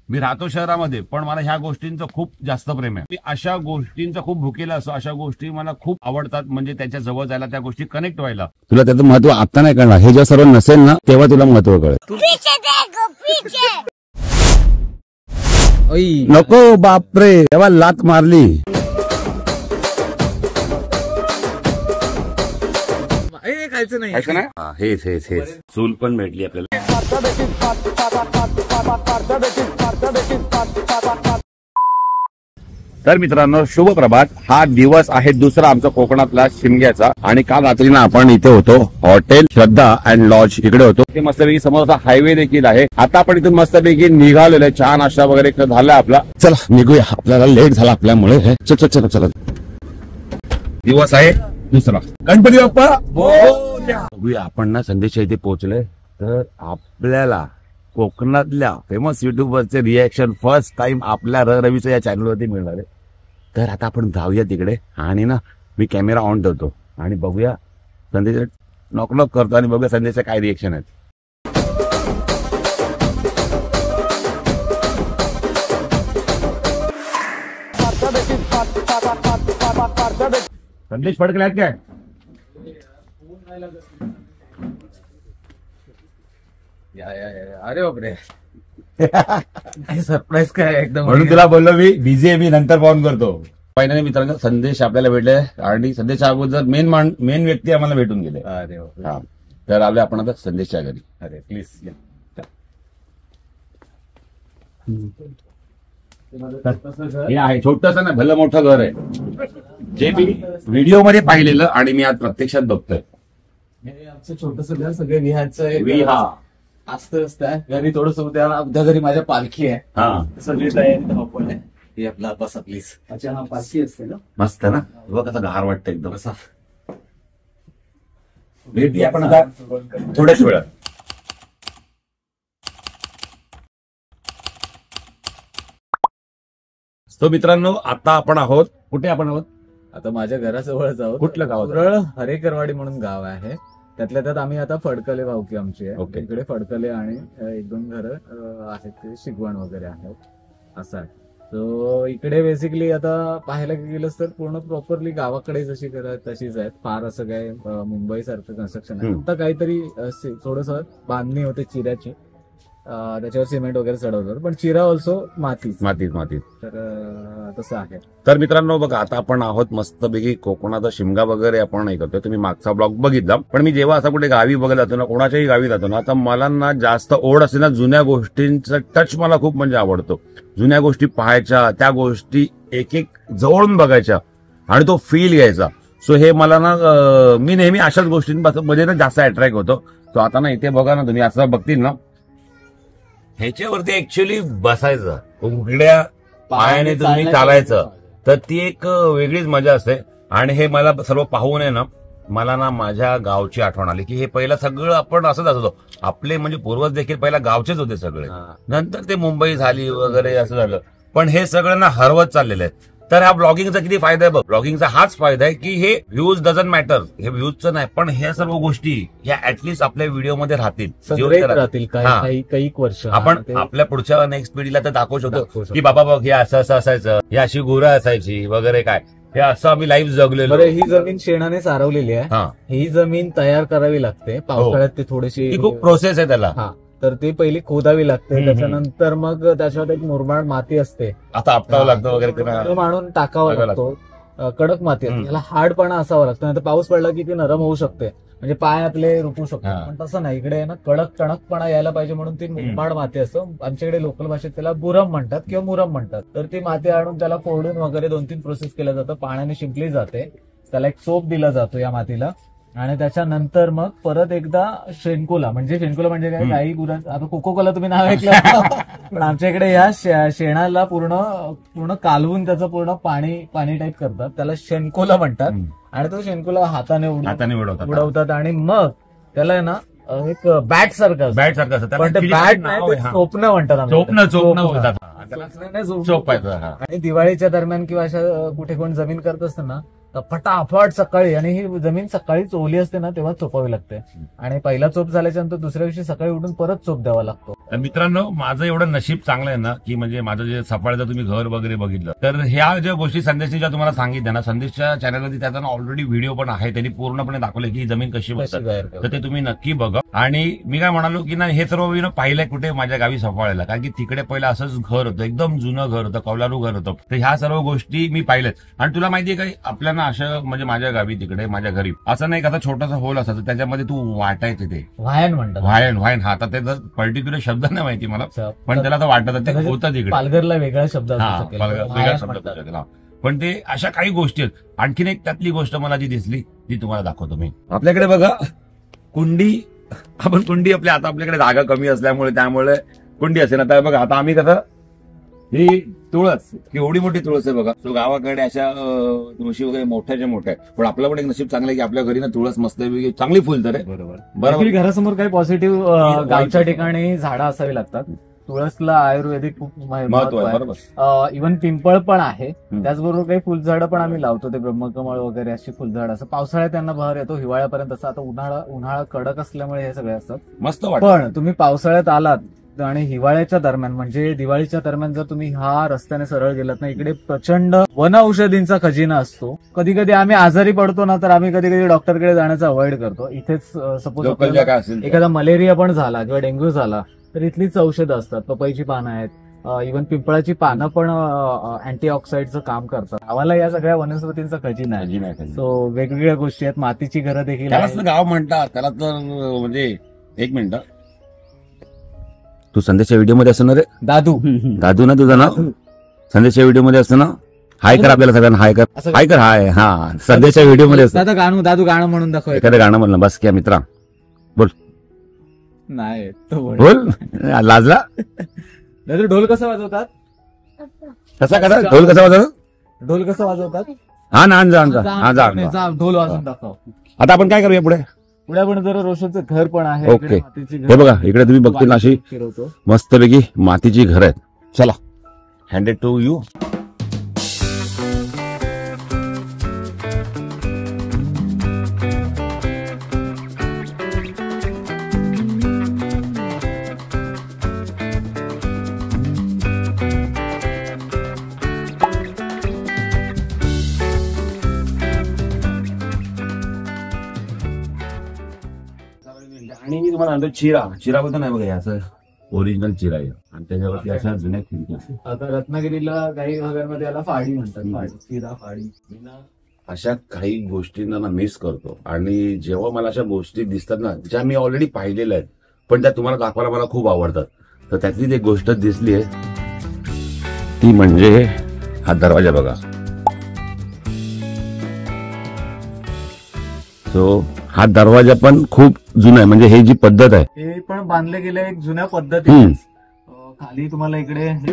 मी राहतो शहरामध्ये, पण मला ह्या गोष्टींचं खूप जास्त प्रेम आहे. मी अशा गोष्टींचा खूप भुकेला असतो. अशा गोष्टी मला खूप आवडतात, म्हणजे त्याच्या जवळ जायला, त्या गोष्टी कनेक्ट व्हायला. तुला त्याचं महत्व आता नाही कळणार, हे जेव्हा सर्व नसेल ना तेव्हा तुला महत्व कळेल. नको बापरे, तेव्हा लात मारली. खायचं नाही. हेच चूल पण भेटली आपल्याला. तर मित्रांनो, शुभ प्रभात. हा दिवस आहे दुसरा आमचा कोकणातला शिमग्याचा, आणि काल रात्री ना आपण इथे होतो हॉटेल श्रद्धा अँड लॉज, इकडे होतो. ते मस्तपैकी समोर हायवे देखील आहे. आता आपण इथून मस्तपैकी निघालेलो आहे. छान अशा वगैरे झाला आपला. चला निघूया, आपल्याला लेट झाला आपल्यामुळे. चला चला. दिवस आहे दुसरा. गणपती बाप्पा बघूया. आपण ना संदेशच्या इथे पोहोचलोय. तर आपल्याला कोकणातल्या फेमस युट्यूबरचे रिएक्शन फर्स्ट टाइम आपल्या रवीच्या या चॅनलवरती मिळणार आहे. तर आता आपण जाऊया तिकडे, आणि ना मी कॅमेरा ऑन ठेवतो आणि बघूया संदेश नॉक करतो, आणि बघूया संदेशचे काय रिएक्शन आहेत. संदेश फडकले आहेत काय? अरे बापरे, सरप्राईज काय एकदम. म्हणून तुला बोललो मी बिझी आहे, मी नंतर फोन करतो. फायनली मित्रांनो संदेश आपल्याला भेटले, आणि संदेशच्या अगोदर मेन व्यक्ती आम्हाला भेटून गेले. अरे हा, तर आलोय आपण आता संदेशच्या घरी. अरे प्लीज. हे आहे छोटस ना, भलं मोठं घर आहे, जे मी व्हिडिओ मध्ये पाहिलेलं आणि मी आज प्रत्यक्षात बघतोय. हे आमचं छोटस घर, सगळं विहारचं असतं. घरी थोडस उद्या घरी माझ्या पालखी आहे. हा, सगळी तयारी धावपळ आहे. हे आपला बसा प्लीज. अच्छा, हा पालखी असते ना. मस्त ना, बघ कसं गार वाटतं एकदम. असा भेटूया आपण आता थोड्याच वेळात. तो मित्रांनो, आता आपण आहोत कुठे? आपण आहोत आता माझ्या घराजवळच आहोत. कुठलं गाव? उरळ हरेकरवाडी म्हणून गाव आहे. त्यातल्या त्यात आम्ही आता फडकले भावकी आमची आहे. ओके. इकडे फडकले आणि 1-2 घरं आहेत, ते शिकवण वगैरे आहेत, असं आहे. सो इकडे बेसिकली आता पाहायला गेलंच तर पूर्ण प्रॉपरली गावाकडे जशी करत तशीच आहेत. फार असं काय मुंबई सारखं कन्स्ट्रक्शन आहे. आता काहीतरी थोडस बांधणी होते चिऱ्याची, त्याच्यावर सिमेंट वगैरे चढवतात, पण चिरा ऑल्सो मातीच. तर तसं आहे. तर मित्रांनो बघा, आता आपण आहोत मस्तपैकी कोकणाचा शिमगा वगैरे आपण हे करतोय. तुम्ही मागचा ब्लॉग बघितला, पण मी जेव्हा असं कुठे गावी बघत जातो ना, कोणाच्याही गावी जातो ना, तर मला ना जास्त ओढ असते ना जुन्या गोष्टींचा टच मला खूप म्हणजे आवडतो. जुन्या गोष्टी पाहायच्या, त्या गोष्टी एक एक जवळून बघायच्या आणि तो फील घ्यायचा. सो हे मला ना, मी नेहमी अशाच गोष्टींमध्ये ना जास्त अट्रॅक्ट होतो. सो आता ना इथे बघा ना, तुम्ही असं बघतील ना, ह्याच्यावरती ऍक्च्युअली बसायचं, उघड्या पायाने तुम्ही चालायचं, तर ती एक वेगळीच मजा असते. आणि हे मला सर्व पाहून आहे ना, मला ना माझ्या गावची आठवण आली, की हे पहिलं सगळं आपण असंच असतो. आपले म्हणजे पूर्वज देखील पहिला गावचेच होते सगळे, नंतर ते मुंबई झाली वगैरे असं झालं, पण हे सगळं ना हरवत चाललेलं आहे. तर हा ब्लॉगिंगचा किती फायदा आहे बघ. ब्लॉगिंगचा हाच फायदा आहे की हे व्ह्यूज डझंट मॅटर, हे व्ह्यूजचं नाही, पण ह्या सर्व गोष्टी ह्या ऍटलिस्ट आपल्या व्हिडिओमध्ये राहतील, काही वर्ष. आपण आपल्या पुढच्या नेक्स्ट पिढीला तर दाखवू शकतो की बाबा बघ, हे असं असं असायचं, ही अशी गुरं असायची वगैरे, काय हे असं आम्ही लाईव्ह जगलेलो. ही जमीन शेणाने सारवलेली आहे. ही जमीन तयार करावी लागते पावसाळ्यात. ते थोडीशी खूप प्रोसेस आहे त्याला. तर ती पहिली खोदावी लागते, त्याच्यानंतर मग त्याच्यावर एक मुरमाड माती असते, आता आपटावं लागतं वगैरे, मांडून टाकावं लागतो. कडक माती असते, याला हार्डपणा असावा लागतो, नाही तर पाऊस पडला की ती नरम होऊ शकते, म्हणजे पाय आपले रुपू शकतो. पण तसं नाही, इकडे ना कडक टणकपणा यायला पाहिजे म्हणून ती मुरमाड माती असतो. आमच्याकडे लोकल भाषेत त्याला बुरम म्हणतात किंवा मुरम म्हणतात. तर ती माती आणून त्याला फोडून वगैरे 2-3 प्रोसेस केलं जातं. पाण्याने शिंपली जाते, त्याला एक चोप दिला जातो या मातीला, आणि त्याच्यानंतर मग परत एकदा शेणकोला म्हणजे काय, गाई गुरां, आता कोकोकोला तुम्ही नाव ऐकलं पण आमच्या इकडे या शेणाला पूर्ण कालवून त्याचं पूर्ण पाणी टाईप करतात, त्याला शेणकोला म्हणतात. आणि तो शेणकोला हाताने उडवतात, आणि मग त्याला ना एक बॅट सारखं पण ते बॅट नाही, चोपणं म्हणतात. आणि दिवाळीच्या दरम्यान किंवा अशा कुठे कोण जमीन करत असतं ना, तर फटाफट सकाळी, आणि ही जमीन सकाळीच ओली असते ना तेव्हा चोपावी लागते, आणि पहिला चोप झाल्याच्या नंतर दुसऱ्या दिवशी सकाळी उठून परत चोप द्यावा लागतो. तर मित्रांनो, माझं एवढं नशीब चांगलं आहे ना की म्हणजे माझं जे सफाळचं तुम्ही घर वगैरे बघितलं, तर ह्या ज्या गोष्टी संदेशने ज्या तुम्हाला सांगितल्या ना, संदेशच्या चॅनलवरती त्याचा ऑलरेडी व्हिडिओ पण आहे, त्यांनी पूर्णपणे दाखवले की ही जमीन कशी बसतात, तर ते तुम्ही नक्की बघा. आणि मी काय म्हणालो की ना, हे सर्व मी पाहिलंय कुठे, माझ्या गावी सफाळ्याला, कारण की तिकडे पहिलं असंच घर होतं, एकदम जुनं घर होतं, कौलारू घर होतं. तर ह्या सर्व गोष्टी मी पाहिल्यात. आणि तुला माहितीये काय, आपल्याला असं म्हणजे माझ्या गावी तिकडे माझ्या घरी असं नाही का छोटासा होल असायचं, त्याच्यामध्ये तू वाटायचे ते वायन म्हणतात. वायन हा, तर त्याचा पर्टिक्युलर शब्द नाही माहिती मला, पण त्याला तर वाटत ते होतं तिकडे. पालघरला वेगळा शब्द असू शकेल, वेगळा शब्द असू शकेल. पण ते अशा काही गोष्टी आहेत. आणखीन एक त्यातली गोष्ट मला जी दिसली ती तुम्हाला दाखवतो मी. आपल्याकडे बघा कुंडी, आपण कुंडी आता आपल्याकडे जागा कमी असल्यामुळे त्यामुळे कुंडी असेल. आता बघा, आता आम्ही कसं, ही तुळस, एवढी मोठी तुळस आहे बघा. तो गावाकडे अशा तुळशी वगैरे मोठ्याच्या मोठ्या आहे, पण आपलं पण एक नशीब चांगलं आहे की आपल्या घरी ना तुळस मस्त चांगली फुलतं रे. बरोबर. घरासमोर काही पॉझिटिव्ह गावच्या ठिकाणी झाडं असावी लागतात. तुळसला आयुर्वेदिक खूप महत्व आहे. बरोबर. इव्हन पिंपळ पण आहे. त्याचबरोबर काही फुलझाडं पण आम्ही लावतो, ते ब्रह्मकमळ वगैरे अशी फुलझाड. असं पावसाळ्यात त्यांना बहर येतो, हिवाळ्यापर्यंत. असं आता उन्हाळा कडक असल्यामुळे हे सगळे असतात मस्त. पण तुम्ही पावसाळ्यात आलात आणि हिवाळ्याच्या दरम्यान म्हणजे दिवाळीच्या दरम्यान जर तुम्ही हा रस्त्याने सरळ गेलात ना, इकडे प्रचंड वन औषधींचा खजिना असतो. कधी कधी आम्ही आजारी पडतो ना, तर आम्ही कधी कधी डॉक्टरकडे जाण्याचा अवॉइड करतो. इथेच सपोज एखादा मलेरिया पण झाला किंवा डेंग्यू झाला तर इथलीच औषधं असतात. पपईची पानं आहेत, इव्हन पिंपळाची पानं पण अँटीऑक्साईडचं काम करतात. आम्हाला या सगळ्या वनस्पतींचा खजिना आहे. सो वेगवेगळ्या गोष्टी आहेत. मातीची घरं देखील गाव म्हणतात त्याला. तर म्हणजे एक मिनिट, तू संदेशच्या व्हिडिओमध्ये असं ना रे, दादू ना तुझं नाव, संदेशच्या व्हिडिओमध्ये असतं ना. हाय कर आपल्याला सगळ्यांना, हाय कर हाय. हा, संदेशच्या व्हिडिओमध्ये असतं. दादू गाणं म्हणून दाखव, एखादं गाणं म्हणलं बस क्या मित्रा. बोल. नाही बोल, लाजला. ढोल कसा वाजवतात? कसा ढोल कसा वाजवतात? ढोल कसं वाजवतात? हा ना, ढोल वाजवून दाखव. आता आपण काय करूया पुढे पण जरा रोशनचं घर पण आहे. ओके, हे बघा इकडे तुम्ही बघतील अशी मस्तपैकी मातीची घर आहेत. चला, हँडेड टू यू. आणि मी तुम्हाला सांगतो, चिरा बद्दल नाही बघा, असं ओरिजिनल चिरा आहे आणि त्याच्यावरती अशा जुन्या खिडकी. आता रत्नागिरीला काही भागांमध्ये याला फाडी म्हणतात. चिरा, फाडी. अशा काही गोष्टींना ना मिस करतो. आणि जेव्हा मला अशा गोष्टी दिसतात ना, ज्या मी ऑलरेडी पाहिलेल्या आहेत पण त्या तुम्हाला दाखवायला मला खूप आवडतात, तर त्यातलीच एक गोष्ट दिसली आहे ती म्हणजे हा दरवाजा बघा. सो हा दरवाजा पण खूप जुना आहे. म्हणजे हे जी पद्धत आहे हे पण बांधले गेले एक जुन्या पद्धतीने. खाली तुम्हाला इकडे आणि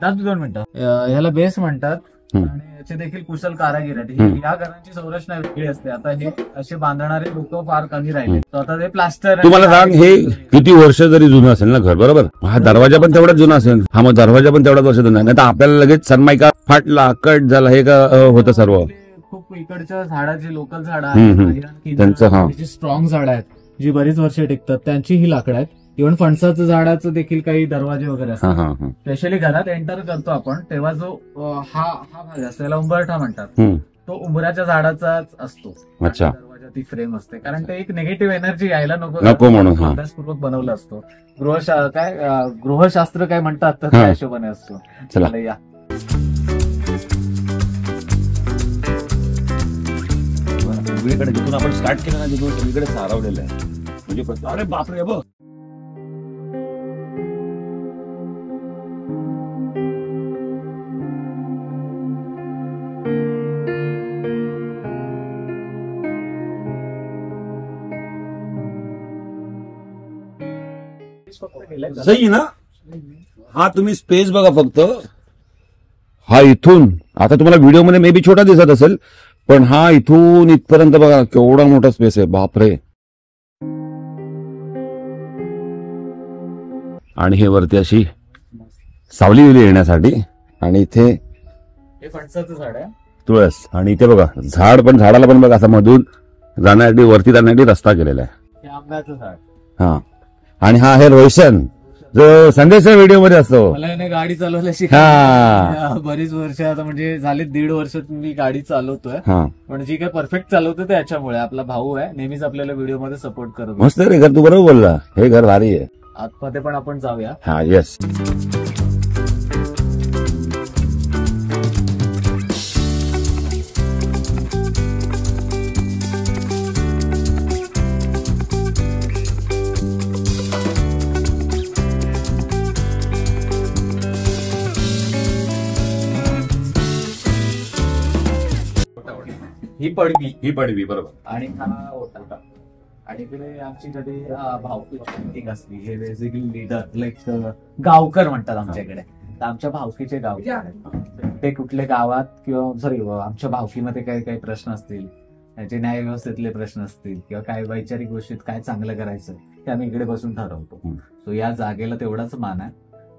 2 मिनिटं ह्याला बेस म्हणतात. आणि याचे देखील कुशल कारागीर आहेत. या घरांची संरचना वेगळी असते. आता हे असे बांधणारे लोक फार कमी राहिले. आता ते प्लास्टर. तुम्हाला सांग, हे किती वर्ष जरी जुनं असेल ना घर, बरोबर, हा दरवाजा पण तेवढाच जुना असेल. हा मग दरवाजा पण तेवढाच वर्ष जुना. नाही तर आपल्याला लगेच सनमायका फाटला, कट झाला, हे का होतं सर्व. खूप इकडच्या झाडाची लोकल झाडं आहेत, त्यांची स्ट्रॉंग झाडं आहेत जी बरीच वर्ष टिकतात, त्यांची ही लाकडं आहेत. इव्हन फणसाचं झाडाचं देखील काही दरवाजे वगैरे असतात. स्पेशली घरात एंटर करतो आपण तेव्हा जो हा भाग असतो त्याला उंबरठा म्हणतात. तो उंबराच्या झाडाचाच असतो. दरवाजा ती फ्रेम असते, कारण ते एक निगेटिव्ह एनर्जी यायला नको म्हणून अभ्यासपूर्वक बनवला असतो. गृहशास्त्र काय म्हणतात तर त्या हिशोबाने असतो. चला या. सगळीकडे जिथून आपण स्टार्ट केलं ना, तिथून सगळीकडे सारवलेलं आहे. म्हणजे अरे बापरे, बघ सही ना. हा तुम्ही स्पेस बघा फक्त. हा इथून आता तुम्हाला व्हिडिओमध्ये मे बी छोटा दिसत असेल, पण हा इथून इथपर्यंत बघा केवढा मोठा स्पेस आहे. बापरे. आणि हे वरती अशी सावली येण्यासाठी. आणि इथे हे फणसाचं झाड आहे. तुळस. आणि इथे बघा झाडाला पण बघा असं मधून जाण्यासाठी वरती जाण्यासाठी रस्ता केलेला आहे. हे आंब्याचं झाड. हा, आणि हा आहे रोशन जो संदेशच्या व्हिडिओ मध्ये असतो. मला याने गाडी चालवायला हा. शिकायला बरीच वर्ष आता म्हणजे झाली 1.5 वर्ष मी गाडी चालवतोय. हा, पण जी काय परफेक्ट चालवतो ते याच्यामुळे. आपला भाऊ आहे, नेहमीच आपल्याला व्हिडिओ मध्ये सपोर्ट करतो. मस्त रे घर, तू बरोबर बोलला, हे घर भारी आहे. आतमध्ये पण आपण जाऊया. हा, येस. ही पडवी बरोबर. आणि हा ओटा. आणि इकडे आमची कधी भावकी मीटिंग असली, हे बेसिकली लीडर लाईक गावकर म्हणतात आमच्याकडे. तर आमच्या भावकीचे गाव ते कुठले गावात किंवा सॉरी आमच्या भावकीमध्ये काही काही प्रश्न असतील, त्याचे न्याय व्यवस्थेतले प्रश्न असतील किंवा काही वैचारिक गोष्टीत काय चांगलं करायचं ते आम्ही इकडे बसून ठरवतो. सो या जागेला तेवढाच मान आहे.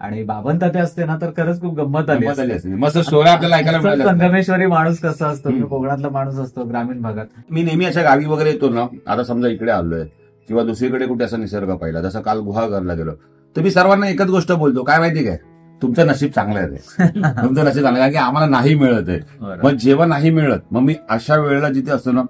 आणि बाबन ते असते ना तर खरंच खूप गंमत आली असते. मस्त स्टोरी आपल्याला ऐकायला मिळाल्या. संगमेश्वरी माणूस कसा असतो, कोकणातला माणूस असतो ग्रामीण भागात. मी नेहमी अशा गावी वगैरे येतो ना, आता समजा इकडे आलोय किंवा दुसरीकडे कुठे असा निसर्ग पाहिला, जसं काल गुहागरला गेलो, तर मी सर्वांना एकच गोष्ट बोलतो, काय माहिती काय, तुमचं नशीब चांगलं आहे ते. तुमचं नशीब चांगलं आहे, कारण की आम्हाला नाही मिळत आहे. मग जेव्हा नाही मिळत, मग मी अशा वेळेला जिथे असतो ना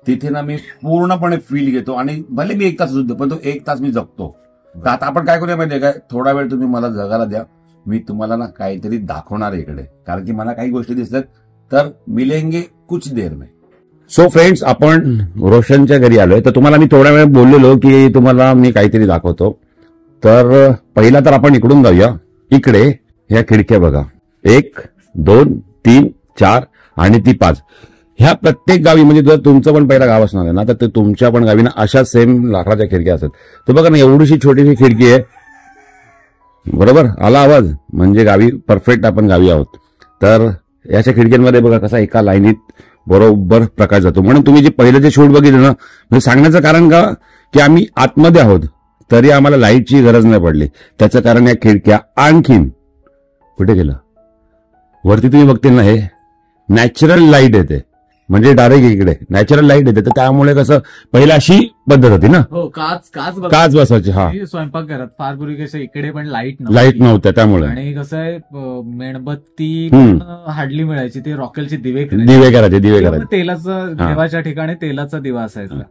तिथे ना मी पूर्णपणे फील घेतो. आणि भले मी 1 तास सुद्धा, पण तो 1 तास मी जगतो. तर आता आपण काय करूया माहितीये काय, थोडा वेळ तुम्ही मला जगायला द्या, मी तुम्हाला ना काहीतरी दाखवणार आहे इकडे, कारण की मला काही गोष्टी दिसतात. तर मिलेंगे कुछ देर में. सो फ्रेंड्स, आपण रोशनच्या घरी आलोय. तर तुम्हाला मी थोडा वेळ बोललेलो की तुम्हाला मी काहीतरी दाखवतो. तर पहिला तर आपण इकडून जाऊया. इकडे ह्या खिडक्या बघा, 1, 2, 3, 4 आणि ती 5. ह्या प्रत्येक गावी, म्हणजे जर तुमचं पण पहिला गाव असणार आहे ना, तर ते तुमच्या पण गावी ना अशा सेम लाकडाच्या खिडक्या असतात. तर बघा ना, एवढीशी छोटीशी खिडकी आहे. बरोबर आला आवाज, म्हणजे गावी परफेक्ट आपण गावी आहोत. तर याच्या खिडक्यांमध्ये बघा कसा एका लाईनीत बरोबर प्रकाश जातो. म्हणून तुम्ही जे पहिलं जे शूट बघितलं ना, म्हणजे सांगण्याचं कारण का, की आम्ही आतमध्ये आहोत तरी आम्हाला लाईटची गरज नाही पडली. त्याचं कारण या खिडक्या आणखीन कुठे गेलं, वरती तुम्ही बघतील ना, हे नॅचरल लाईट येते, म्हणजे डायरेक्ट इकडे नॅचरल लाईट येते. तर त्यामुळे कसं पहिला अशी पद्धत होती ना, हो काच बसवायची. हा, स्वयंपाकघरात फार पूर्वी कसं इकडे पण लाईट नव्हत्या त्यामुळे. आणि कसं आहे, मेणबत्ती हार्डली मिळायची, ते रॉकेलचे दिवे करायचे. तेलाचं देवाच्या ठिकाणी तेलाचा दिवा असायचा.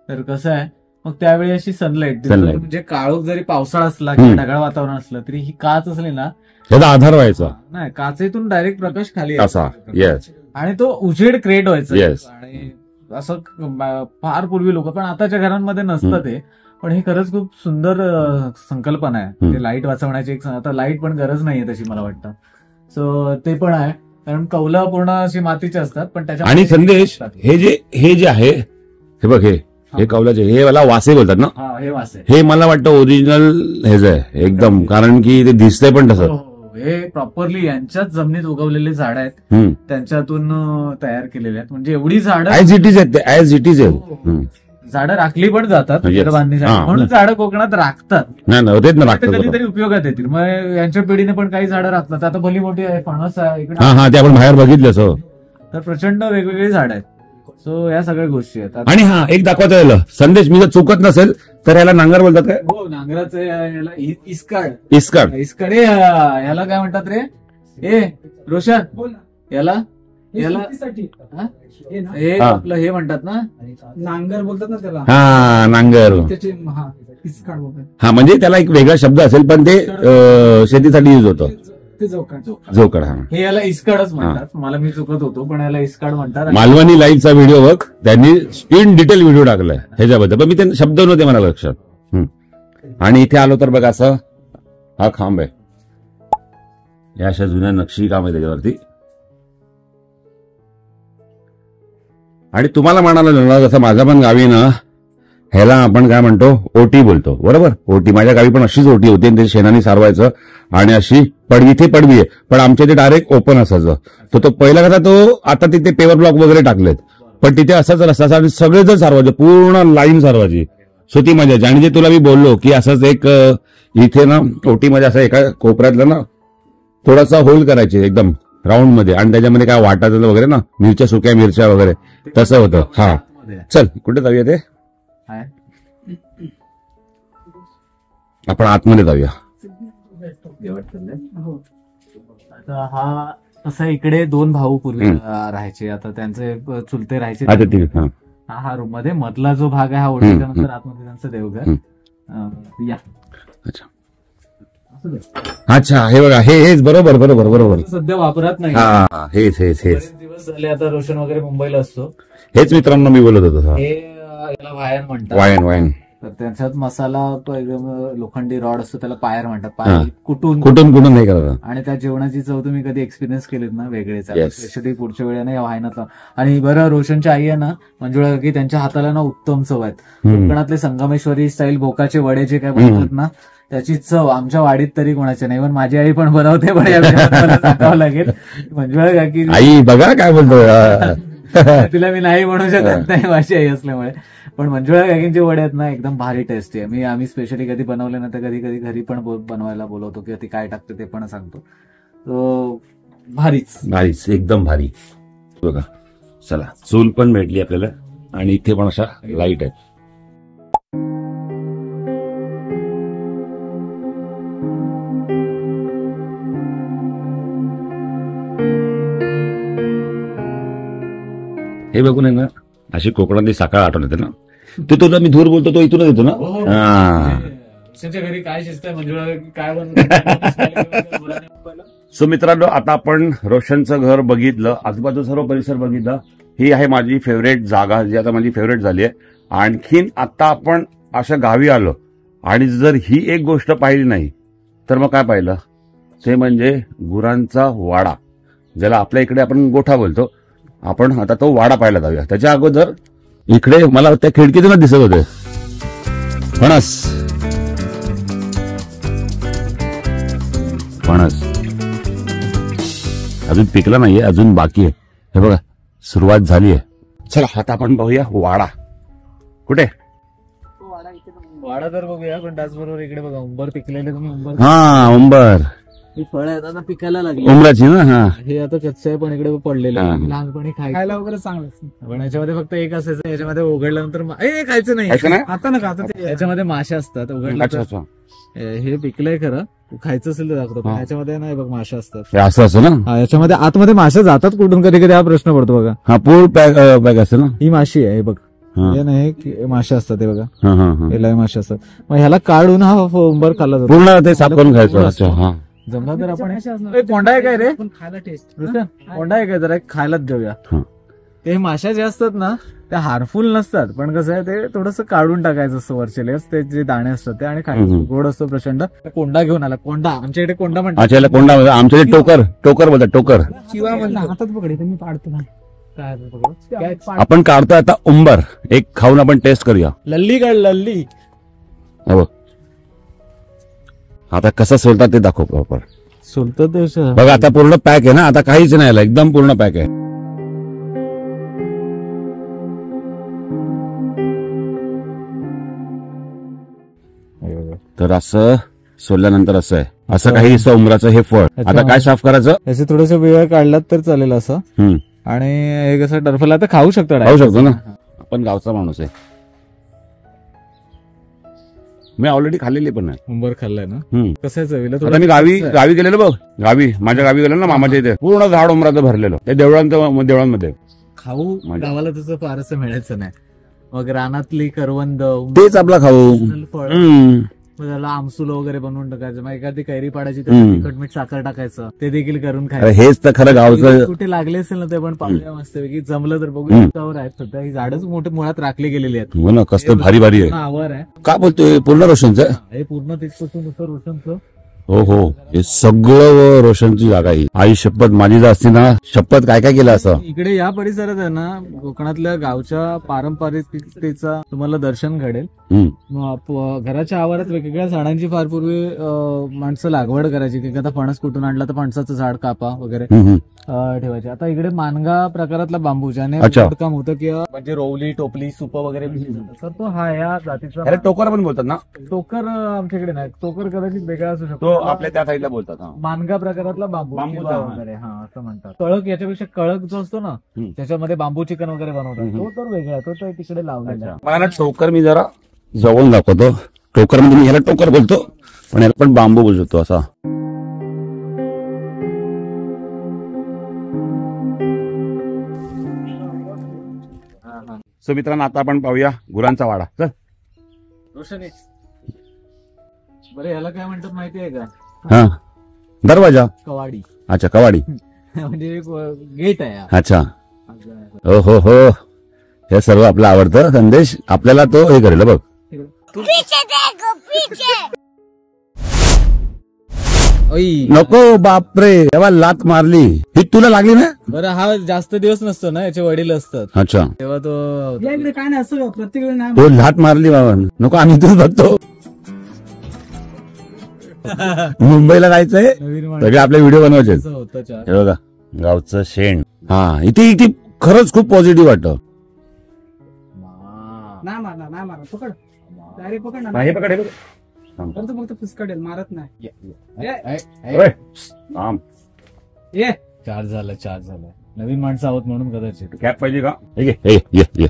तर कसं आहे, मग त्यावेळी अशी सनलाईट म्हणजे काळोख जरी पावसाळा असला किंवा ढगाळ वातावरण असलं तरी ही काच असली ना, त्याचा आधार व्हायचा. नाही, काचेतून डायरेक्ट प्रकाश खाली असा. येस. आणि तो उजेड क्रिएट व्हायचा. येस. आणि असं फार पूर्वी लोक, पण आताच्या घरांमध्ये नसतं ते. पण हे खरंच खूप सुंदर संकल्पना आहे, ते लाईट वाचवण्याची. एक आता लाईट पण गरज नाहीये तशी मला वाटतं. सो ते पण आहे, कारण कौलं पूर्ण अशी मातीची असतात. पण त्याच्या आणि संदेश, हे जे आहे, हे बघ, हे कौलाचे, हे मला वासे बोलतात ना, हे वासे, हे मला वाटतं ओरिजिनल हेच आहे एकदम, कारण की ते दिसतंय पण तसं. हे प्रॉपरली यांच्याच जमिनीत उगवलेले झाड आहेत, त्यांच्यातून तयार केलेले आहेत. म्हणजे एवढी झाडं ऍज इट इज आहेत, ते ऍज इट इज आहेत. झाडं राखली पण जातात म्हणून झाडं कोकणात राखतात. नाही, कधीतरी उपयोगात येतील. मग यांच्या पिढीने पण काही झाडं राखतात. आता भली मोठी आहे, फणस आहे इकडे, ते आपण बाहेर बघितलं. तर प्रचंड वेगवेगळी झाडं आहेत. सो या सगळ्या गोष्टी आहेत. आणि एक दाखवायचं राहिलं संदेश, मी जर चुकत नसेल तर याला नांगर बोलतात काय? हो, नांगराचं याला इस्काड. ह्याला काय म्हणतात रे? हे रोशन, याला हे आपलं हे म्हणतात ना, नांगर बोलतात ना त्याला. हा, नांगर. इस्काड बोलतात. हा, म्हणजे त्याला एक वेगळा शब्द असेल, पण ते शेतीसाठी युज होतो. जोकड. हा, हे याला इस्काडच म्हणतात. मला मी चुकत होतो, पण याला इस्काड म्हणतात. मालवणी लाईव्हचा व्हिडिओ बघ, त्यांनी इन डिटेल व्हिडिओ टाकलाय ह्याच्याबद्दल, पण मी ते शब्द नव्हते मला लक्षात. आणि इथे आलो तर बघा, असं हा खांब आहे, या अशा जुन्या नक्षी काम आहे त्याच्यावरती. आणि तुम्हाला म्हणाला जसं माझ्या पण गावी ना, ह्याला आपण काय म्हणतो, ओटी बोलतो. बरोबर, ओटी. माझ्या गावी पण अशीच ओटी होती, आणि ते शेणाने सारवायचं. आणि अशी पडवी, इथे पडवी आहे, पण आमच्या इथे डायरेक्ट ओपन असायचं. तो पहिला कसा, तो आता तिथे पेवर ब्लॉक वगैरे टाकलेत, पण तिथे असाच रस्ता, आणि सगळे जण सारवायचे, पूर्ण लाईन सारवायची. सो ती मजा. आणि जे तुला मी बोललो की असंच एक इथे ना ओटीमध्ये असं एका कोपऱ्यातलं ना थोडासा होल करायचे एकदम राऊंड मध्ये, आणि त्याच्यामध्ये काय वाटायचं वगैरे ना, मिरच्या, सुक्या मिरच्या वगैरे तसं होतं. हा चल कुठे जाऊया ते, आपण आतमध्ये जाऊया. आता हा तसं इकडे 2 भाऊ पूर्वी राहायचे, आता त्यांचे चुलते राहायचे. अच्छा ठीक आहे. हा रूम मध्ये मधला जो भाग आहे हा ओढीच्या नंतर आतमध्ये त्यांचं देवघर. या अच्छा हे बघा, हेच बरोबर बरोबर बरोबर, सध्या वापरात नाही. हा हेच हेच हेच बरेच दिवस झाले आता. रोशन वगैरे मुंबईला असतो. हेच मित्रांनो मी बोलत होतो. हे याला वायन म्हणतात. वाईन वाईन, तर त्याच्यात मसाला तो एकदम लोखंडी रॉड असतो, त्याला पायर म्हणतात. पायर कुटून कुठून कुठून नाही करत. आणि त्या जेवणाची चव तुम्ही कधी एक्सपिरियन्स केलीत ना, वेगळेच. Yes. स्पेशली पुढच्या वेळेला या वाहिनातला. आणि बरं, रोशनची आई आहे ना मंजुळा की त्यांच्या हाताला ना उत्तम चव आहेत. कोकणातले संगमेश्वरी स्टाईल भोकाचे वडे जे काय बनवतात ना, त्याची चव आमच्या वाडीत तरी कोणाच्या नाही. पण माझी आई पण बनवते, पण या विषयात मला सांगावं लागेल. मंजुळा काकी आई बघा काय बोलतो. तिला मी नाही म्हणू शकत नाही माझी आई असल्यामुळे. पण मंजुळा काकींचे वडे आहेत ना, एकदम भारी टेस्टी आहे. आम्ही स्पेशली कधी बनवले ना, तर कधी कधी घरी पण बनवायला बोलवतो, किंवा ती काय टाकते ते पण सांगतो. तो भारीच भारीच, एकदम भारी. बघा चला, चूल पण भेटली आपल्याला, आणि इथे पण अशा लाईट आहेत. हे बघून आहे ना, अशी कोकणातली सकाळ आठवण येते ना. ते तुला मी धूर बोलतो, तो इथूनच येतो ना. रोशनच्या घरी काय शिस्त आहे, मंजुळा काय बनवतो. सो मित्रांनो, आता आपण रोशनचं घर बघितलं, आजूबाजू सर्व परिसर बघितलं. ही आहे माझी फेवरेट जागा, जी आता माझी फेवरेट झाली आहे. आणखीन आता आपण अशा गावी आलो, आणि जर ही एक गोष्ट पाहिली नाही तर मग काय पाहिलं, ते म्हणजे गुरांचा वाडा, ज्याला आपल्या इकडे आपण गोठा बोलतो. आपण आता तो वाडा पाहायला जाऊया. त्याच्या अगोदर इकडे मला त्या खिडकीतूनच दिसत होते फणस. फणस अजून पिकला नाहीये, अजून बाकी आहे. हे बघा सुरुवात झाली आहे. चला आता आपण बघूया वाडा कुठे. वाडा तर बघूया, पण त्याचबरोबर इकडे बघा उंबर पिकलेले. तुम्ही उंबर, हा उंबर, ही फळं आहेत आता पिकायला लागली. उंबराची ना. हा हे आता कच्चं आहे, पण इकडे पडलेलं आहे. हा. लहानपणी खायला वगैरे चांगलं, पण याच्यामध्ये फक्त एक असायचं. याच्यामध्ये उघडल्यानंतर खायचं नाही. आता नका, आता याच्यामध्ये माशा असतात. उघडलं हे पिकलंय खरं, खायचं असेल तर दाखवतो, पण याच्यामध्ये नाही बघ माशा असतात. असं असं ना. हा, याच्यामध्ये आतमध्ये माशा जातात कुठून, कधी कधी हा प्रश्न पडतो बघा. हा पूर्ण पॅक असते ना. ही माशी आहे, हे बघ. हा. हे नाही माशा असतात, हे बघा. हा हा हा. याला माशा असतात. मग ह्याला काढून हा उंबर खाल्ला जातो. पूर्ण ते साफ करून खायचं. अच्छा हा. जमला तर आपण कोंडा आहे काय रे, खायला टेस्ट कोंडा आहे काय, जरा खायलाच देऊया. ते माशा जे असतात ना, त्या हार्मफुल नसतात, पण कसं आहे ते थोडंसं काढून टाकायचं असतं वरचे लेयर्स, ते जे दाणे असतात ते, आणि खायचं. गोड असतो प्रचंड. कोंडा घेऊन आला. कोंडा आमच्याकडे कोंडा म्हणतात. अच्छा याला कोंडा म्हणतात, आमच्याकडे टोकर, टोकर बोलतात. टोकर हातात पकडे मी पाडतो ना. आपण काढतोय आता उंबर. एक खाऊन आपण टेस्ट करूया. लल्ली काढ, लल्ली. हो आता कसं सोलतात ते दाखव प्रॉपर. सोलतो ते बघा आता पूर्ण पॅक आहे ना, आता काहीच नाही आलं, एकदम पूर्ण पॅक आहे. तर असं सोलल्यानंतर असं आहे, असं काही दिसतं उंबराचं हे फळ. आता काय साफ करायचं, याचे थोडेसे वेळ काढलात तर चालेल असं. आणि हे कसं टरफल आता खाऊ शकतो. खाऊ शकतो ना, आपण गावचा माणूस आहे. मी ऑलरेडी खाल्लेली पण आहे. उंबर खाल्लाय ना. कसं आहे चवीला. आता मी गावी गेलेलो बघ, माझ्या गावी गेलो ना मामाच्या इथे, पूर्ण झाड उंबराचं भरलेलं. ते देवळांमध्ये खाऊ गावाला तसं फारसं मिळायचं नाही. मग रानातली करवंद, तेच आपला खाऊ. फळ, त्याला आमसूल वगैरे बनवून टाकायचं. मग एखादी कैरी पाडायची, तिखट मीठ साखर टाकायचं, ते देखील करून खायचं. हेच तर खरं गावचं. कुठे लागले असेल ना ते पण पाहूया मस्तपैकी. जमलं तर बघूया. आहेत सध्या ही झाडच मोठे मुळात राखली गेलेली आहेत. हो ना, कसं भारी भारी आहे. आवर आहे. का बोलतोय पूर्ण रोशनचं. हे पूर्ण तिथपासून नुसतं रोशनचं. हो हो, हे सगळं रोशनची जागा आहे. आई शपथ, माझी जर असती ना शपथ, काय काय केलं असं. इकडे या परिसरात आहे ना, कोकणातल्या गावच्या पारंपरिकतेचा तुम्हाला दर्शन घडेल. घराच्या आवारात वेगवेगळ्या झाडांची फार पूर्वी माणसं लागवड करायची. की आता फणस कुठून आणला तर फणसाचं झाड कापा वगैरे ठेवायचे. आता इकडे मानगा प्रकारातला बांबू, ज्याने काम होतं किंवा म्हणजे रोवली, टोपली, सुप वगैरे तर तो हा या जातीचा. टोकर पण बोलतात ना. टोकर आमच्याकडे नाही. टोकर कदाचित वेगळा असू शकतो. आपल्या त्या साईडला बोलतात. हा. मानगा प्रकारातला बांबू बांबूचा, किंवा हा. वगैरे हा असं म्हणतात. कळक याच्यापेक्षा कळक जो असतो ना त्याच्यामध्ये बांबू चिकन वगैरे बनवतात तो तर वेगळा, तो तर तिकडे लावलेला आहे. मला ना टोकर मी जरा जवळून दाखवतो. टोकर म्हणजे मी ह्याला टोकर बोलतो, पण याला पण बांबू बोलू शकतो असा. सो मित्रांनो, आता आपण पाहूया गुरांचा वाडा. चल. रोशनी बरं, याला काय म्हणतात माहितीये का? हा, दरवाजा. कवाडी. अच्छा, कवाडी. म्हणजे एक गेट आहे हा. अच्छा. हो हो हो, हे सर्व आपलं आवडतं. संदेश आपल्याला तो हे करेल बघ. नको बापरे, तेव्हा लात मारली ही तुला लागली ना. बरं, हा जास्त दिवस नसतो ना, याचे वडील असतात अच्छा, तेव्हा तो या इकडे काय नाही असं प्रत्येक वेळी नाही. तो लात मारली बाबा. नको, आम्ही तू बघतो. मुंबईला जायचंय, नवीन सगळे आपले व्हिडिओ बनवायचे. माणसं होतं चार. हे बघा, गावचं शेण. हा, इथे इथे खरंच खूप पॉझिटिव्ह वाटतं. नाही मारणार पकड डायरेक्ट पकड ना. हे पकड, हे पकड. फक्त फिसकडेल, मारत नाही. ओय, थांब. ये चार्ज झालं. नवीन माणसं आहोत म्हणून कदाचित. कॅप पाहिजे का? हे घे, हे ये ये.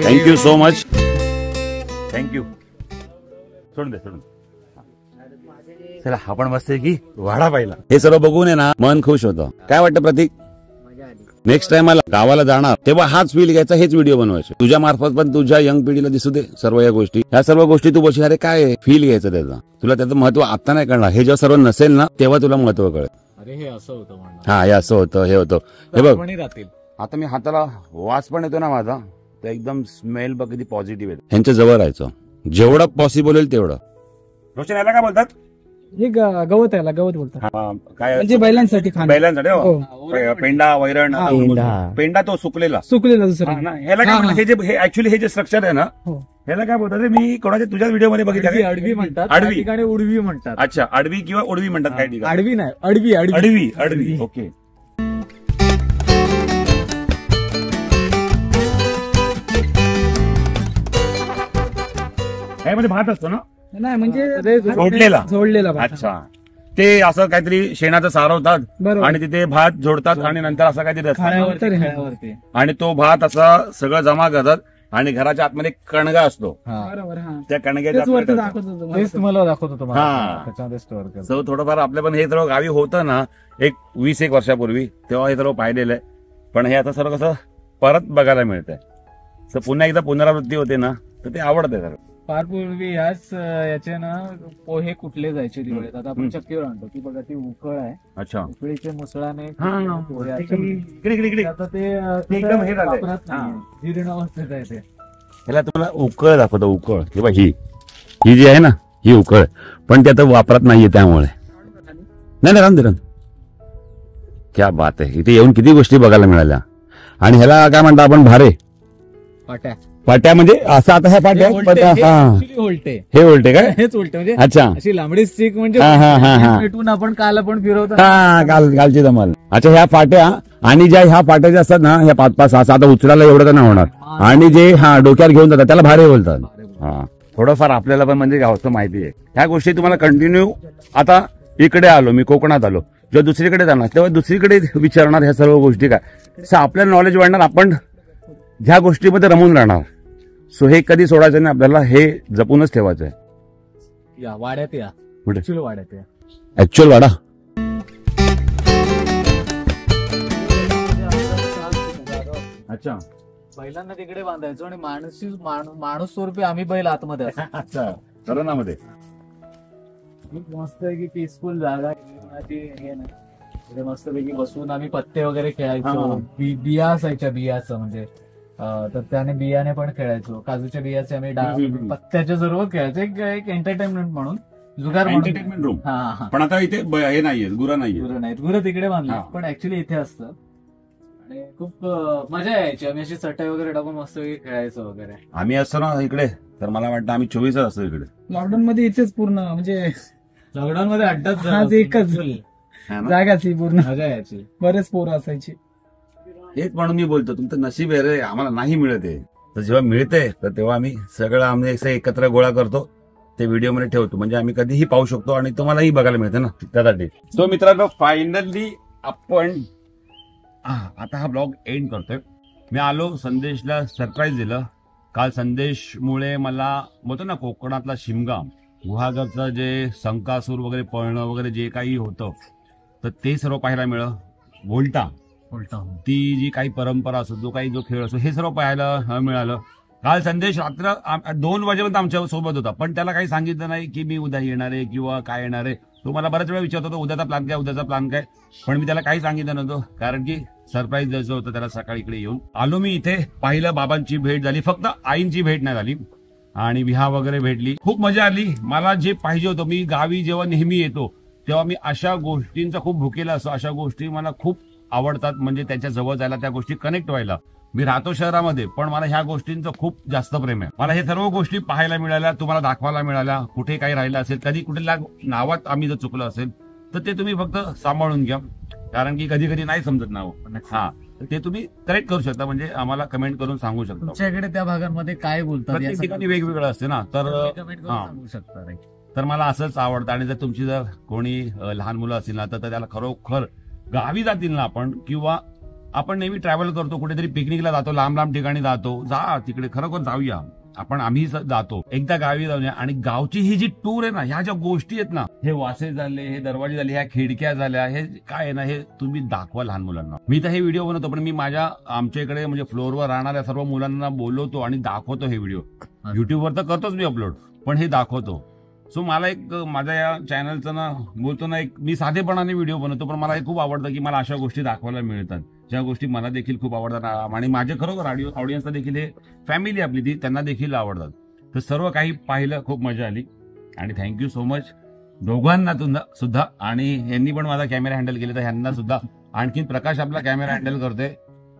Thank you so much. थँक्यू. सोडून दे. चला, आपण मस्त की वाडा पाहिला. हे सर्व बघून आहे ना मन खुश होतं. काय वाटतं प्रतीक? नेक्स्ट टाइम मला गावाला जाणार तेव्हा हाच फील घ्यायचा, हेच व्हिडिओ बनवायचे. तुझ्या मार्फत पण तुझ्या यंग पिढीला दिसू दे सर्व या गोष्टी. ह्या सर्व गोष्टी तू बशी, अरे काय फील घ्यायचं त्याचा. तुला त्याचं महत्व आता नाही कळणार, हे जेव्हा सर्व नसेल ना तेव्हा तुला महत्व कळेल. अरे हे असं होतं म्हणून. हा, हे असं होतं, हे होतं. हे बघ, कोणी राहतील. आता मी हाताला वास पण येतो ना माझा, तर एकदम स्मेल बघ किती पॉझिटिव्ह आहे. ह्यांच्या जवळ राहायचं जेवढं पॉसिबल होईल तेवढं. रोशन, याला काय बोलतात? हे गवत आहे, गवत बोलतात. काय म्हणजे बैलांसाठी खाणं. बैलांसाठी हो. हो. पेंडा, वैरण. पेंडा. पेंडा तो सुकलेला. सुकलेलं दुसरं. हा ना, ह्याला काय म्हणतात? हे जे ऍक्च्युली हे जे स्ट्रक्चर आहे ना, हो. ह्याला काय बोलतात? मी कोणाच्या तुझ्या व्हिडिओ मध्ये बघितलं. अडवी म्हणतात, आडवी. काही ठिकाणी उडवी म्हणतात. अच्छा, आडवी किंवा उडवी म्हणतात काही ठिकाणी. आडवी नाही, अडवी. अडवी. ओके. ह्यामध्ये भात असतो ना, नाही म्हणजे जोडलेला भात. अच्छा. ते असं काहीतरी शेणाचं सारवतात बरोबर. आणि तिथे भात जोडतात आणि नंतर असं काहीतरी असतं. खेळावरती. आणि तो भात असा सगळं जमा करतात आणि घराच्या आतमध्ये कणगा असतो. बरोबर. हा त्या कणग्याच्या तेच वरती आतमध्ये दाखवत होतो तेच तुम्हाला दाखवतो तुम्हाला. हा. त्याच्यामध्ये स्टोअर करतो. सो थोडंफार आपल्या पण हे सर्व गावी होतं ना, एक 20-1 वर्षापूर्वी, तेव्हा हे सर्व पाहिलेलं आहे. पण हे आता सर्व कसं परत बघायला मिळतंय. सो पुन्हा एकदा पुनरावृत्ती होते ना, तर ते आवडतंय सर्व. फार पूर्वी याच याचे ना पोहे कुठले जायचे दिवाळीत. आता आपण चक्कीवर आणतो, ती बघा ती उकळ आहे. अच्छा. उकळीच्या मुसळाने हा. पोहे असे- इकडे आता ते एकदम हे झालंय. वापरत नाही. जीर्ण अवस्थेत आहे ते. ह्याला तुम्हाला उकळ दाखवतो. उकळ हे बघ, ही जी आहे ना, ही उकळ, पण ती आता वापरत नाहीये त्यामुळे. नाही राम दे. क्या बात आहे. इथे येऊन किती गोष्टी बघायला मिळाल्या. आणि ह्याला काय म्हणतो आपण? भारे. पाट्या म्हणजे असं आता ह्या पाट्या उलटे हे उलटे काय? हेच उलटे म्हणजे अच्छा. अशी लांबडी स्टिक म्हणजे हा. पेटून आपण काल आपण फिरवतो. हा, कालची धमाल. अच्छा, ह्या पाट्या आणि ज्या ह्या पाट्या ज्या असतात ना, ह्या 5-5 6 आता उचलायला एवढं तर नाही होणार. आणि जे डोक्यावर घेऊन जातात त्याला भारे बोलतात. हा, थोडंफार आपल्याला पण म्हणजे गावचं माहिती आहे. ह्या गोष्टी तुम्हाला कंटिन्यू. आता इकडे आलो मी, कोकणात आलो, जेव्हा दुसरीकडे जाणार तेव्हा दुसरीकडे विचारणार ह्या सर्व गोष्टी काय. तसं आपल्याला नॉलेज वाढणार, आपण ह्या गोष्टीमध्ये रमून राहणार. सो हे कधी सोडायचं नाही आपल्याला, हे जपूनच ठेवायचं आहे. या वाड्यात या. कुठे? ऍक्च्युअल वाड्यात या. ऍक्च्युअल वाडा. अच्छा. बैलांना तिकडे बांधायचो आणि माणूस स्वरूपी आम्ही बैल आतमध्ये असतो. अच्छा. करोनामध्ये मस्त आहे की पीसफुल जागा हे ना, मस्तपैकी बसून आम्ही पत्ते वगैरे खेळायचो. बिया असायच्या, बियाचं म्हणजे तर त्याने बियाने पण खेळायचो. काजूच्या बियाचे आम्ही पत्त्याच्या सर्व खेळायचो. एक एंटरटेनमेंट म्हणून, जुगार एंटरटेनमेंट रूम. हा. पण आता इथे हे नाहीये, गुरं नाहीये. गुरं नाहीत, गुरं तिकडे बांधले, पण ऍक्च्युली इथे असतं. आणि खूप मजा यायची. आम्ही अशी चटई वगैरे टाकून मस्त खेळायचो वगैरे. आम्ही असतो ना इकडे तर मला वाटतं आम्ही 24 असतो इकडे. लॉकडाऊन मध्ये इथेच पूर्ण म्हणजे लॉकडाऊन मध्ये अड्डाच झाला. आज एकच है ना? जागाच ही पूर्ण. मजा यायची. बरेच पोरं असायची. हेच म्हणून मी बोलतो तुमचं नशीब आहे रे, आम्हाला नाही मिळत आहे. तर जेव्हा मिळते तर तेव्हा आम्ही सगळं आम्ही असं एकत्र गोळा करतो, ते व्हिडिओमध्ये ठेवतो, म्हणजे आम्ही कधीही पाहू शकतो आणि तुम्हालाही बघायला मिळतं ना त्यासाठी. सो मित्रांनो, फायनली आपण आता हा ब्लॉग एंड करतोय. मी आलो संदेशला सरप्राईज दिलं. काल संदेशमुळे मला बोलतो ना कोकणातला शिमगा, गुहागरचं जे संकासूर वगैरे पळणं वगैरे जे काही होतं तर ते सर्व पाहायला मिळालं. ती जी काही परंपरा असो, जो खेळ असो, हे सर्व पाहायला मिळालं. काल संदेश रात्र 2 वाजेपर्यंत आमच्या सोबत होता, पण त्याला काही सांगितलं नाही की मी उद्या येणार आहे किंवा काय येणार आहे. तो मला बऱ्याच वेळा विचारत होता उद्याचा प्लॅन काय, पण मी त्याला काही सांगितलं नव्हतं, कारण की सरप्राईज द्यायचं होतं त्याला. सकाळी इकडे येऊन आलो मी, इथे पाहिलं, बाबांची भेट झाली, फक्त आईंची भेट नाही झाली, आणि विहा वगैरे भेटली. खूप मजा आली. मला जे पाहिजे होतं, मी गावी जेव्हा नेहमी येतो तेव्हा मी अशा गोष्टींचा खूप भुकेला असतो. अशा गोष्टी मला खूप आवडतात, म्हणजे त्याच्या जवळ जायला, त्या गोष्टी कनेक्ट व्हायला. मी राहतो शहरामध्ये, पण मला ह्या गोष्टींचं खूप जास्त प्रेम आहे. मला हे सर्व गोष्टी पाहायला मिळाल्या, तुम्हाला दाखवायला मिळाल्या. कुठे काही राहिलं असेल, कधी कुठल्या नावात आम्ही जर चुकलं असेल तर ते तुम्ही फक्त सांभाळून घ्या, कारण की कधी कधी नाही समजत नाव. हा, ते तुम्ही करेक्ट करू शकता, म्हणजे आम्हाला कमेंट करून सांगू शकता. तुमच्याकडे त्या भागांमध्ये काय बोलतात प्रत्येक ठिकाणी वेगवेगळं असते ना, तर कमेंट करून हा. सांगू शकता. तर मला असंच आवडतं. आणि जर तुमची जर कोणी लहान मुलं असतील ना, तर त्याला खरोखर गावी जातील ना आपण, किंवा आपण नेहमी ट्रॅव्हल करतो, कुठेतरी पिकनिकला जातो, लांब लांब ठिकाणी जातो, जा तिकडे, खरोखर जाऊया आम्ही जातो. एकदा गावी जाऊया. आणि गावची ही जी टूर आहे ना, ह्या ज्या गोष्टी आहेत ना, हे वासे झाले, हे दरवाजे झाले, ह्या खिडक्या झाल्या, हे काय आहे ना, हे तुम्ही दाखवा लहान मुलांना. मी तर हे व्हिडिओ बनवतो, पण मी आमच्या इकडे म्हणजे फ्लोअरवर राहणाऱ्या सर्व मुलांना बोलवतो आणि दाखवतो हे व्हिडिओ. युट्यूबवर तर करतोच मी अपलोड, पण हे दाखवतो. सो मला एक माझ्या या चॅनलचं ना बोलतो ना, एक मी साधेपणाने व्हिडिओ बनवतो, पण मला हे खूप आवडतं की मला अशा गोष्टी दाखवायला मिळतात, ज्या गोष्टी मला देखील खूप आवडतात, आणि माझे खरोखर ऑडियन्सला देखील, हे फॅमिली आपली ती, त्यांना देखील आवडतात. तर सर्व काही पाहिलं, खूप मजा आली, आणि थँक्यू सो मच दोघांना सुद्धा. आणि यांनी पण माझा कॅमेरा हँडल केले, तर ह्यांना सुद्धा. आणखीन प्रकाश आपला कॅमेरा हँडल करतोय,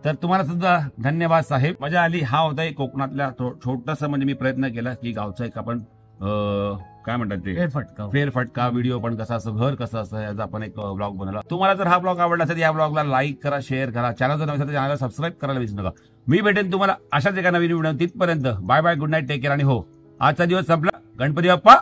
तर तुम्हाला सुद्धा धन्यवाद साहेब. मजा आली. हा होता एक कोकणातल्या छोटासा, म्हणजे मी प्रयत्न केला की गावचा एक आपण काय म्हणतात ते फेरफटका व्हिडिओ, पण कसा असं, घर कसं असं, याचा आपण एक ब्लॉग बनवला. तुम्हाला जर हा ब्लॉग आवडला असेल, या ब्लॉगला लाईक करा, शेअर करा. चॅनल जर नसेल तर चॅनलला सबस्क्राईब करायला विसरू नका. मी भेटेन तुम्हाला अशाच एका नवीन व्हिडिओ. तिथपर्यंत bye bye, good night, take care. आणि हो, आजचा दिवस संपला. गणपती बाप्पा